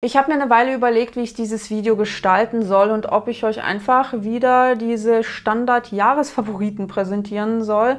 Ich habe mir eine Weile überlegt, wie ich dieses Video gestalten soll und ob ich euch einfach wieder diese Standard-Jahresfavoriten präsentieren soll.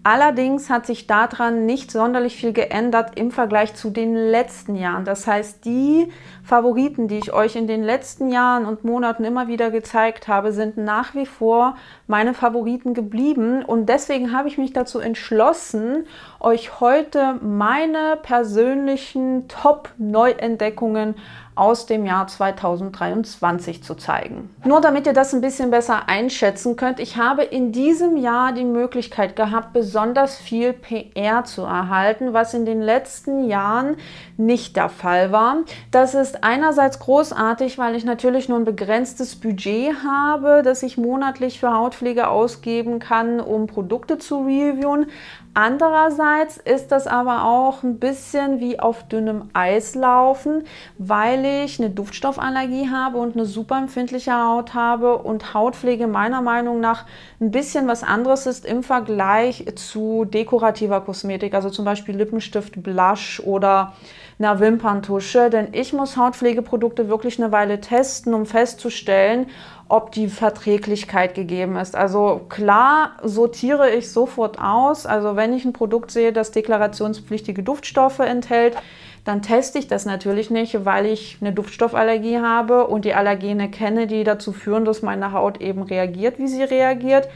Allerdings hat sich daran nicht sonderlich viel geändert im Vergleich zu den letzten Jahren. Das heißt, die Favoriten, die ich euch in den letzten Jahren und Monaten immer wieder gezeigt habe, sind nach wie vor meine Favoriten geblieben. Und deswegen habe ich mich dazu entschlossen, euch heute meine persönlichen Top-Neuentdeckungen aus dem Jahr 2023 zu zeigen. Nur damit ihr das ein bisschen besser einschätzen könnt, ich habe in diesem Jahr die Möglichkeit gehabt, besonders viel PR zu erhalten, was in den letzten Jahren nicht der Fall war. Das ist einerseits großartig, weil ich natürlich nur ein begrenztes Budget habe, das ich monatlich für Hautpflege ausgeben kann, um Produkte zu reviewen. Andererseits ist das aber auch ein bisschen wie auf dünnem Eis laufen, weil ich eine Duftstoffallergie habe und eine super empfindliche Haut habe und Hautpflege meiner Meinung nach ein bisschen was anderes ist im Vergleich zu dekorativer Kosmetik, also zum Beispiel Lippenstift, Blush oder einer Wimperntusche, denn ich muss Hautpflegeprodukte wirklich eine Weile testen, um festzustellen, ob die Verträglichkeit gegeben ist. Also klar sortiere ich sofort aus. Also wenn ich ein Produkt sehe, das deklarationspflichtige Duftstoffe enthält, dann teste ich das natürlich nicht, weil ich eine Duftstoffallergie habe und die Allergene kenne, die dazu führen, dass meine Haut eben reagiert, wie sie reagiert.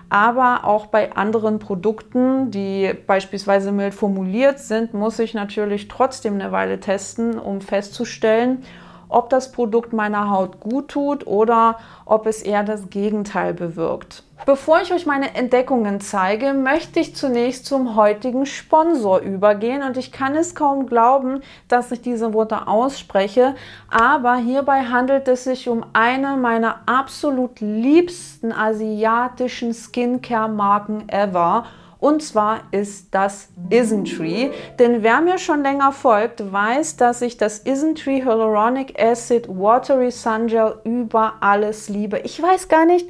Aber auch bei anderen Produkten, die beispielsweise mild formuliert sind, muss ich natürlich trotzdem eine Weile testen, um festzustellen, ob das Produkt meiner Haut gut tut oder ob es eher das Gegenteil bewirkt. Bevor ich euch meine Entdeckungen zeige, möchte ich zunächst zum heutigen Sponsor übergehen und ich kann es kaum glauben, dass ich diese Worte ausspreche, aber hierbei handelt es sich um eine meiner absolut liebsten asiatischen Skincare-Marken ever. Und zwar ist das Isntree, denn wer mir schon länger folgt, weiß, dass ich das Isntree Hyaluronic Acid Watery Sun Gel über alles liebe. Ich weiß gar nicht,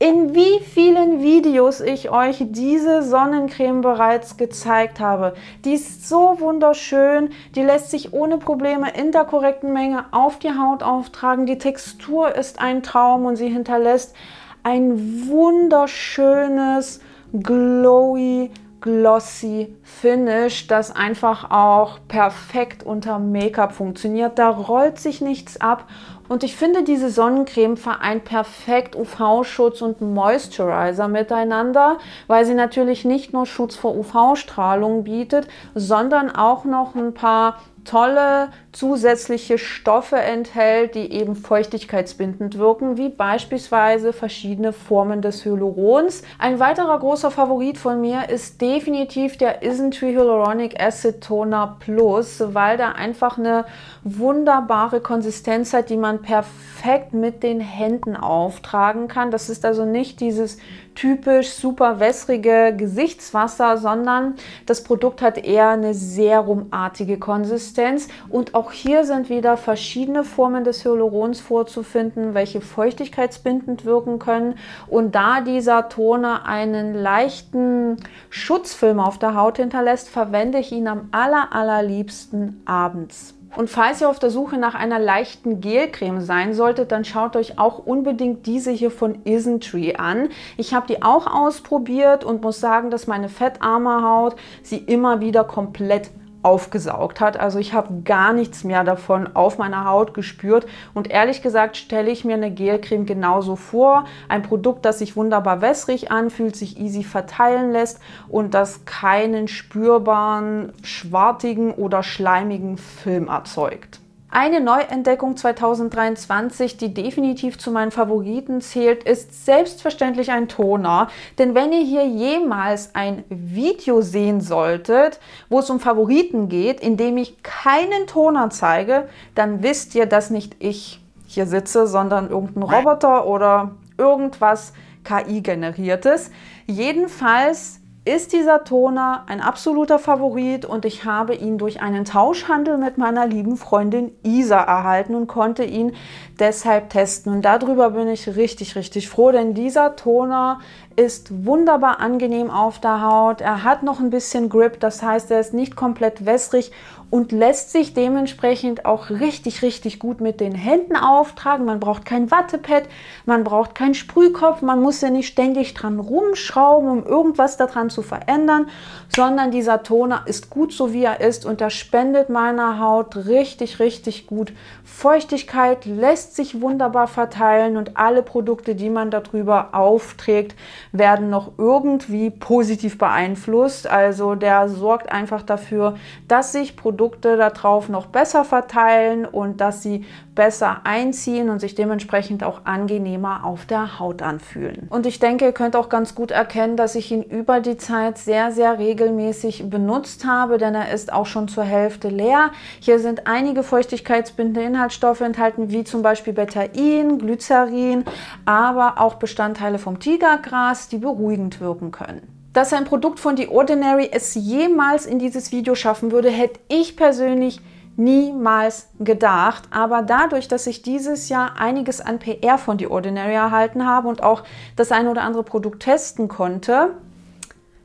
in wie vielen Videos ich euch diese Sonnencreme bereits gezeigt habe. Die ist so wunderschön, die lässt sich ohne Probleme in der korrekten Menge auf die Haut auftragen. Die Textur ist ein Traum und sie hinterlässt ein wunderschönes, glowy, glossy Finish, das einfach auch perfekt unter Make-up funktioniert. Da rollt sich nichts ab und ich finde, diese Sonnencreme vereint perfekt UV-Schutz und Moisturizer miteinander, weil sie natürlich nicht nur Schutz vor UV-Strahlung bietet, sondern auch noch ein paar tolle zusätzliche Stoffe enthält, die eben feuchtigkeitsbindend wirken, wie beispielsweise verschiedene Formen des Hyalurons. Ein weiterer großer Favorit von mir ist definitiv der Isntree Hyaluronic Acid Toner Plus, weil der einfach eine wunderbare Konsistenz hat, die man perfekt mit den Händen auftragen kann. Das ist also nicht dieses typisch super wässrige Gesichtswasser, sondern das Produkt hat eher eine serumartige Konsistenz. Und auch hier sind wieder verschiedene Formen des Hyalurons vorzufinden, welche feuchtigkeitsbindend wirken können. Und da dieser Toner einen leichten Schutzfilm auf der Haut hinterlässt, verwende ich ihn am allerliebsten abends. Und falls ihr auf der Suche nach einer leichten Gelcreme sein solltet, dann schaut euch auch unbedingt diese hier von Isntree an. Ich habe die auch ausprobiert und muss sagen, dass meine fettarme Haut sie immer wieder komplett aufgesaugt hat. Also ich habe gar nichts mehr davon auf meiner Haut gespürt und ehrlich gesagt stelle ich mir eine Gelcreme genauso vor. Ein Produkt, das sich wunderbar wässrig anfühlt, sich easy verteilen lässt und das keinen spürbaren, schwartigen oder schleimigen Film erzeugt. Eine Neuentdeckung 2023, die definitiv zu meinen Favoriten zählt, ist selbstverständlich ein Toner. Denn wenn ihr hier jemals ein Video sehen solltet, wo es um Favoriten geht, in dem ich keinen Toner zeige, dann wisst ihr, dass nicht ich hier sitze, sondern irgendein Roboter oder irgendwas KI-generiertes. Jedenfalls ist dieser Toner ein absoluter Favorit und ich habe ihn durch einen Tauschhandel mit meiner lieben Freundin Isa erhalten und konnte ihn deshalb testen. Und darüber bin ich richtig froh, denn dieser Toner ist wunderbar angenehm auf der Haut. Er hat noch ein bisschen Grip, das heißt, er ist nicht komplett wässrig und lässt sich dementsprechend auch richtig, richtig gut mit den Händen auftragen. Man braucht kein Wattepad, man braucht keinen Sprühkopf, man muss ja nicht ständig dran rumschrauben, um irgendwas daran zu verändern, sondern dieser Toner ist gut so, wie er ist und er spendet meiner Haut richtig, richtig gut Feuchtigkeit, lässt sich wunderbar verteilen und alle Produkte, die man darüber aufträgt, werden noch irgendwie positiv beeinflusst. Also der sorgt einfach dafür, dass sich Produkte darauf noch besser verteilen und dass sie besser einziehen und sich dementsprechend auch angenehmer auf der Haut anfühlen. Und ich denke, ihr könnt auch ganz gut erkennen, dass ich ihn über die Zeit sehr, sehr regelmäßig benutzt habe, denn er ist auch schon zur Hälfte leer. Hier sind einige feuchtigkeitsbindende Inhaltsstoffe enthalten, wie zum Beispiel Betain, Glycerin, aber auch Bestandteile vom Tigergras, die beruhigend wirken können. Dass ein Produkt von The Ordinary es jemals in dieses Video schaffen würde, hätte ich persönlich niemals gedacht. Aber dadurch, dass ich dieses Jahr einiges an PR von The Ordinary erhalten habe und auch das ein oder andere Produkt testen konnte,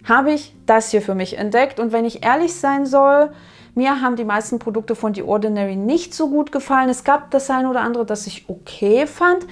habe ich das hier für mich entdeckt. Und wenn ich ehrlich sein soll, mir haben die meisten Produkte von The Ordinary nicht so gut gefallen. Es gab das ein oder andere, das ich okay fand,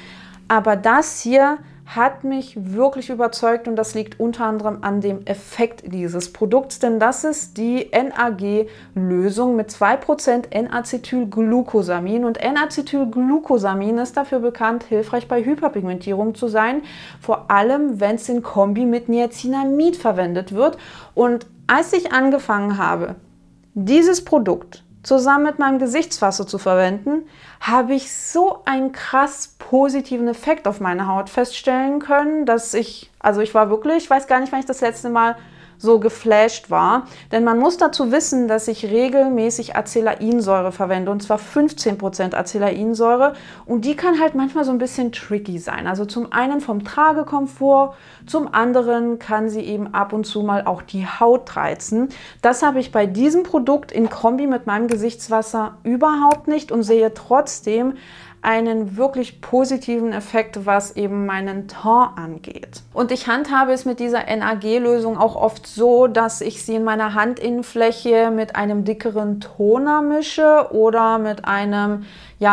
aber das hier hat mich wirklich überzeugt und das liegt unter anderem an dem Effekt dieses Produkts, denn das ist die NAG-Lösung mit 2% N-Acetylglucosamin und N-Acetylglucosamin ist dafür bekannt, hilfreich bei Hyperpigmentierung zu sein, vor allem wenn es in Kombi mit Niacinamid verwendet wird. Und als ich angefangen habe, dieses Produkt zusammen mit meinem Gesichtswasser zu verwenden, habe ich so einen krass positiven Effekt auf meine Haut feststellen können, dass ich war wirklich, ich weiß gar nicht, wann ich das letzte Mal so geflasht war. Denn man muss dazu wissen, dass ich regelmäßig Acelainsäure verwende und zwar 15% Acelainsäure und die kann halt manchmal so ein bisschen tricky sein. Also zum einen vom Tragekomfort, zum anderen kann sie eben ab und zu mal auch die Haut reizen. Das habe ich bei diesem Produkt in Kombi mit meinem Gesichtswasser überhaupt nicht und sehe trotzdem einen wirklich positiven Effekt, was eben meinen Teint angeht. Und ich handhabe es mit dieser NAG-Lösung auch oft so, dass ich sie in meiner Handinnenfläche mit einem dickeren Toner mische oder mit einem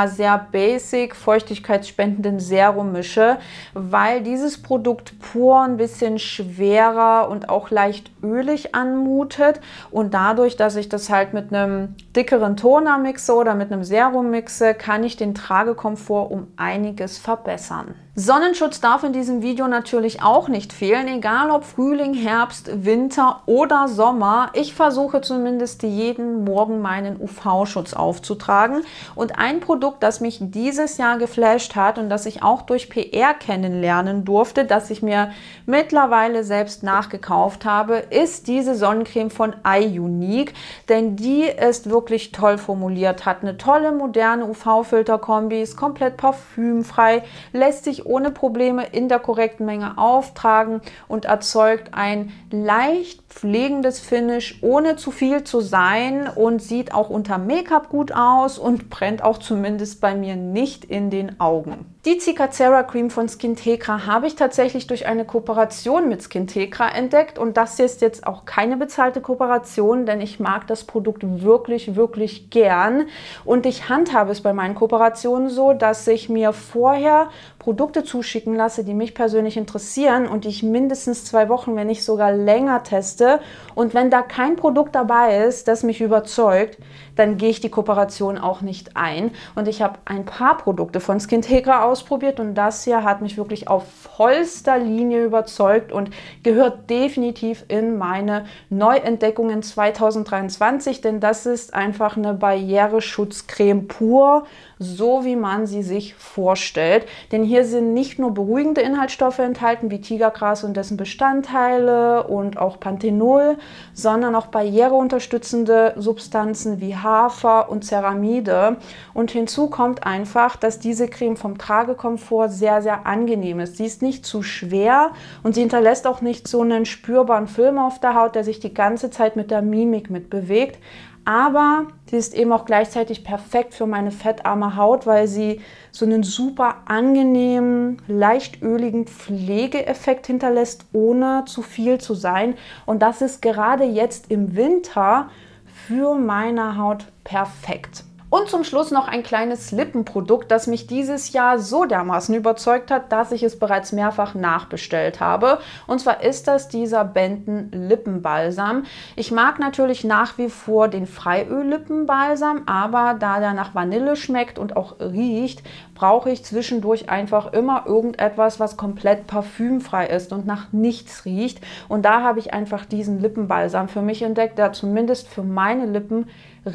sehr basic feuchtigkeitsspendenden Serum mische, weil dieses Produkt pur ein bisschen schwerer und auch leicht ölig anmutet und dadurch, dass ich das halt mit einem dickeren Toner mixe oder mit einem Serum mixe, kann ich den Tragekomfort um einiges verbessern. Sonnenschutz darf in diesem Video natürlich auch nicht fehlen, egal ob Frühling, Herbst, Winter oder Sommer. Ich versuche zumindest jeden Morgen meinen UV-Schutz aufzutragen. Und ein Produkt, das mich dieses Jahr geflasht hat und das ich auch durch PR kennenlernen durfte, das ich mir mittlerweile selbst nachgekauft habe, ist diese Sonnencreme von iUnique. Denn die ist wirklich toll formuliert, hat eine tolle moderne UV-Filter-Kombi, ist komplett parfümfrei, lässt sich ohne Probleme in der korrekten Menge auftragen und erzeugt ein leicht pflegendes Finish, ohne zu viel zu sein und sieht auch unter Make-up gut aus und brennt auch zumindest bei mir nicht in den Augen. Die Cicacera Cream von Skintegra habe ich tatsächlich durch eine Kooperation mit Skintegra entdeckt und das hier ist jetzt auch keine bezahlte Kooperation, denn ich mag das Produkt wirklich, wirklich gern und ich handhabe es bei meinen Kooperationen so, dass ich mir vorher Produkte zuschicken lasse, die mich persönlich interessieren und die ich mindestens 2 Wochen, wenn nicht sogar länger teste. Und wenn da kein Produkt dabei ist, das mich überzeugt, dann gehe ich die Kooperation auch nicht ein. Und ich habe ein paar Produkte von Skintegra ausprobiert und das hier hat mich wirklich auf vollster Linie überzeugt und gehört definitiv in meine Neuentdeckungen 2023, denn das ist einfach eine Barriereschutzcreme pur, so wie man sie sich vorstellt. Denn hier sind nicht nur beruhigende Inhaltsstoffe enthalten, wie Tigergras und dessen Bestandteile und auch Panthenol, sondern auch barriereunterstützende Substanzen wie Hafer und Ceramide. Und hinzu kommt einfach, dass diese Creme vom Tragekomfort sehr, sehr angenehm ist. Sie ist nicht zu schwer und sie hinterlässt auch nicht so einen spürbaren Film auf der Haut, der sich die ganze Zeit mit der Mimik mitbewegt. aber sie ist eben auch gleichzeitig perfekt für meine fettarme Haut, weil sie so einen super angenehmen, leicht öligen Pflegeeffekt hinterlässt, ohne zu viel zu sein. Und das ist gerade jetzt im Winter für meine Haut perfekt. Und zum Schluss noch ein kleines Lippenprodukt, das mich dieses Jahr so dermaßen überzeugt hat, dass ich es bereits mehrfach nachbestellt habe. Und zwar ist das dieser Benton Lippenbalsam. Ich mag natürlich nach wie vor den Freiöl-Lippenbalsam, aber da der nach Vanille schmeckt und auch riecht, brauche ich zwischendurch einfach immer irgendetwas, was komplett parfümfrei ist und nach nichts riecht. Und da habe ich einfach diesen Lippenbalsam für mich entdeckt, der zumindest für meine Lippen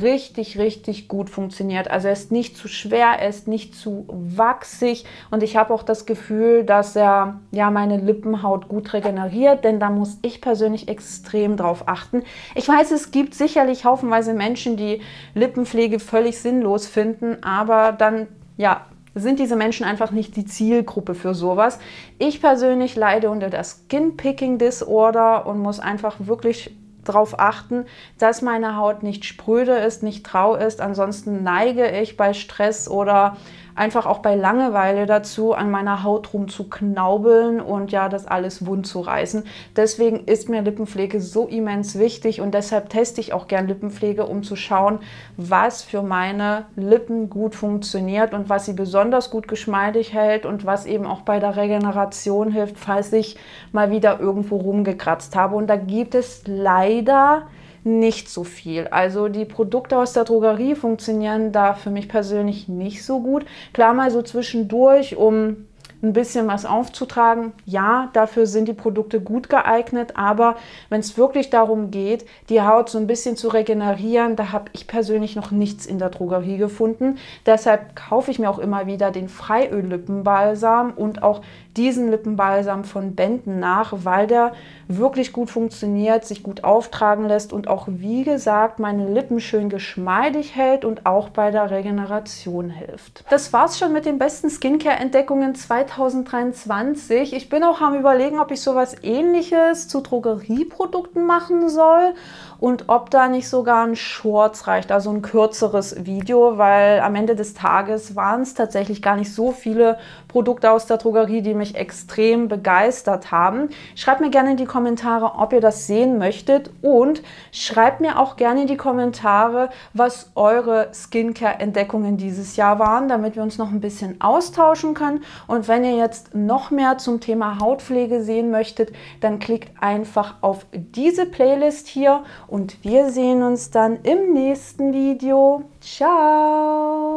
richtig, richtig gut funktioniert. Also er ist nicht zu schwer, er ist nicht zu wachsig und ich habe auch das Gefühl, dass er ja meine Lippenhaut gut regeneriert, denn da muss ich persönlich extrem drauf achten. Ich weiß, es gibt sicherlich haufenweise Menschen, die Lippenpflege völlig sinnlos finden, aber dann, ja, sind diese Menschen einfach nicht die Zielgruppe für sowas. Ich persönlich leide unter der Skin Picking Disorder und muss einfach wirklich darauf achten, dass meine Haut nicht spröde ist, nicht rau ist. Ansonsten neige ich bei Stress oder einfach auch bei Langeweile dazu, an meiner Haut rumzuknaubeln und ja, das alles wund zu reißen. Deswegen ist mir Lippenpflege so immens wichtig und deshalb teste ich auch gern Lippenpflege, um zu schauen, was für meine Lippen gut funktioniert und was sie besonders gut geschmeidig hält und was eben auch bei der Regeneration hilft, falls ich mal wieder irgendwo rumgekratzt habe. Und da gibt es leider nicht so viel. Also die Produkte aus der Drogerie funktionieren da für mich persönlich nicht so gut. Klar, mal so zwischendurch, um ein bisschen was aufzutragen. Ja, dafür sind die Produkte gut geeignet, aber wenn es wirklich darum geht, die Haut so ein bisschen zu regenerieren, da habe ich persönlich noch nichts in der Drogerie gefunden. Deshalb kaufe ich mir auch immer wieder den Freiöl-Lippenbalsam und auch diesen Lippenbalsam von Benton nach, weil der wirklich gut funktioniert, sich gut auftragen lässt und auch, wie gesagt, meine Lippen schön geschmeidig hält und auch bei der Regeneration hilft. Das war's schon mit den besten Skincare-Entdeckungen 2023. Ich bin auch am Überlegen, ob ich sowas Ähnliches zu Drogerieprodukten machen soll und ob da nicht sogar ein Shorts reicht, also ein kürzeres Video, weil am Ende des Tages waren es tatsächlich gar nicht so viele Produkte aus der Drogerie, die mich extrem begeistert haben. Schreibt mir gerne in die Kommentare, ob ihr das sehen möchtet und schreibt mir auch gerne in die Kommentare, was eure Skincare-Entdeckungen dieses Jahr waren, damit wir uns noch ein bisschen austauschen können. Und wenn ihr jetzt noch mehr zum Thema Hautpflege sehen möchtet, dann klickt einfach auf diese Playlist hier und wir sehen uns dann im nächsten Video. Ciao!